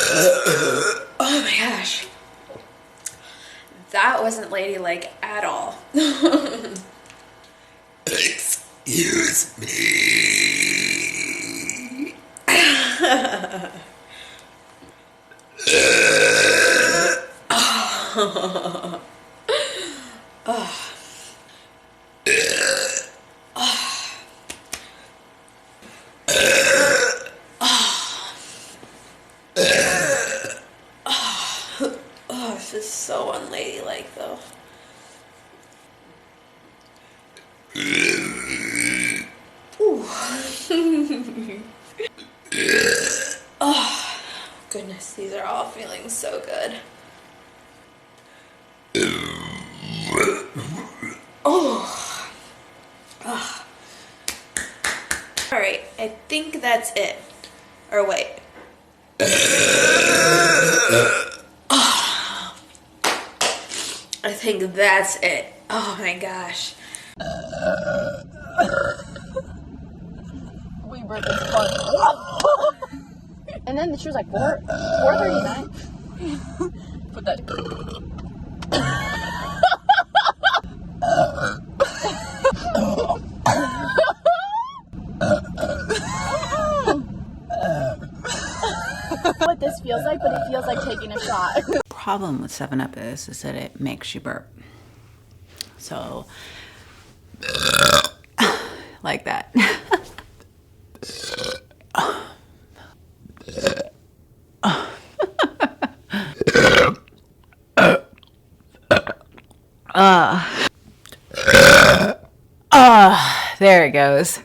Oh my gosh. That wasn't ladylike at all. Excuse me. Oh, this is so unladylike though. Ooh. Oh, goodness, these are all feeling so good. Oh. Oh. All right, I think that's it. Or wait. Oh. I think that's it. Oh my gosh. We were this fun. And then she was like, 4:39. Put that. What this feels like, but it feels like taking a shot. Problem with 7-Up is that it makes you burp. So, like that. There it goes.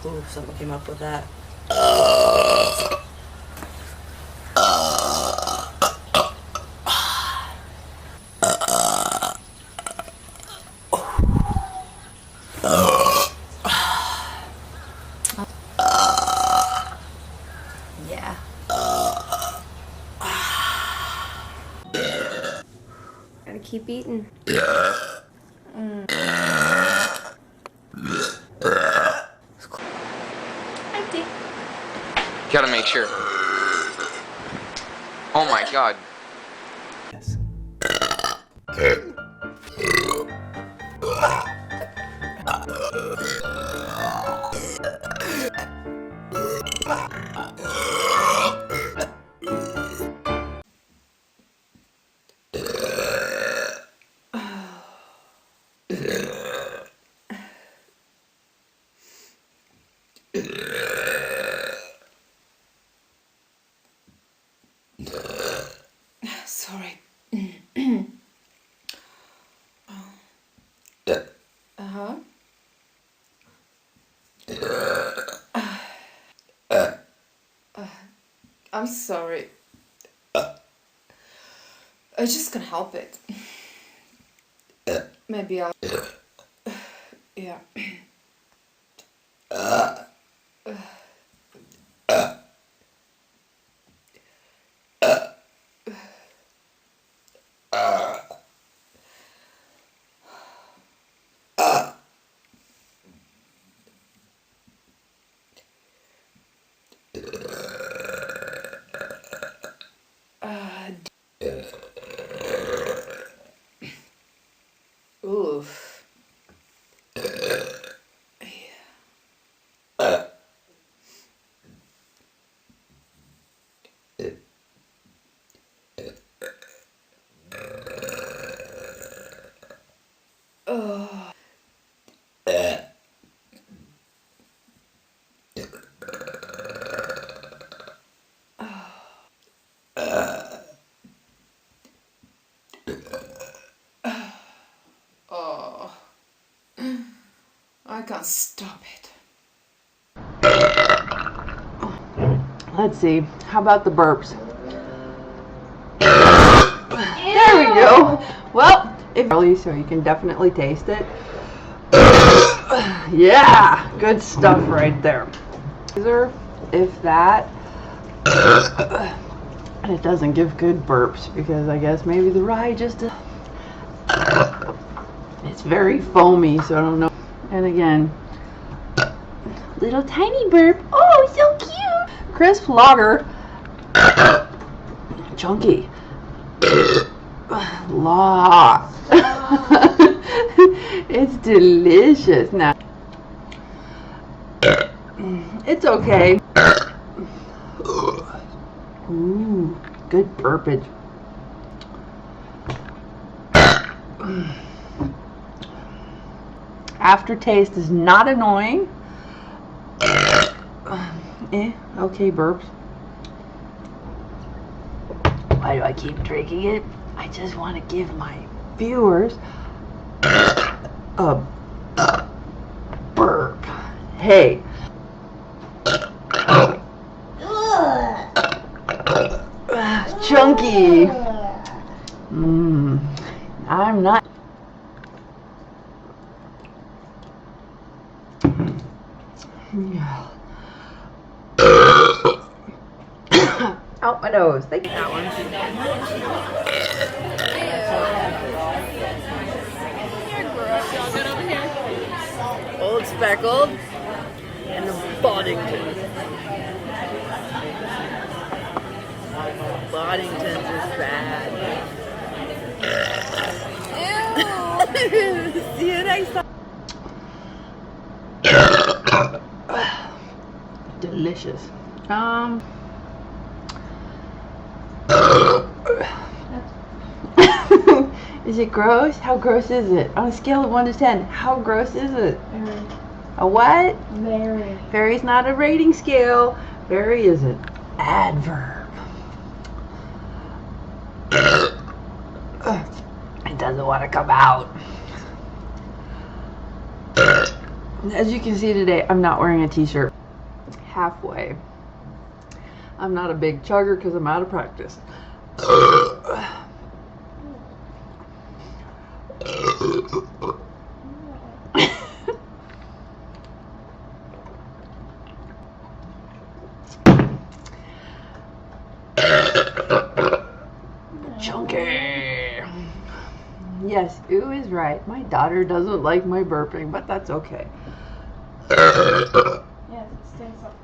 Ooh, someone came up with that. Yeah. Gotta keep eating. Empty. Gotta make sure. Oh my god. Yes. Sorry. Uh-huh. I'm sorry. I just can't help it. Maybe I'll... Yeah. Oof. Oh. Oh. I can't stop it. Let's see. How about the burps? There we go. Well, it's early, so you can definitely taste it. Yeah, good stuff right there. If that, It doesn't give good burps because I guess maybe the rye just it's very foamy, so I don't know. And again, little tiny burp. Oh, so cute. Crisp lager. Chunky. La. It's delicious. Now, it's okay. Ooh, good burpage. Aftertaste is not annoying. Okay, burps. Why do I keep drinking it? I just want to give my viewers a burp. Hey. Chunky. I'm not. Out my nose. Thank you. That one. Old Speckled and the Boddington. Boddington's is bad. Ew. See you next time. Delicious. Is it gross? How gross is it? On a scale of 1 to 10, how gross is it? Very. A what? Very. Very's not a rating scale. Very is an adverb. It doesn't want to come out. As you can see today, I'm not wearing a t-shirt. Halfway. I'm not a big chugger because I'm out of practice. Chunky. Yes, ooh is right. My daughter doesn't like my burping, but that's okay. Yes, it stinks up.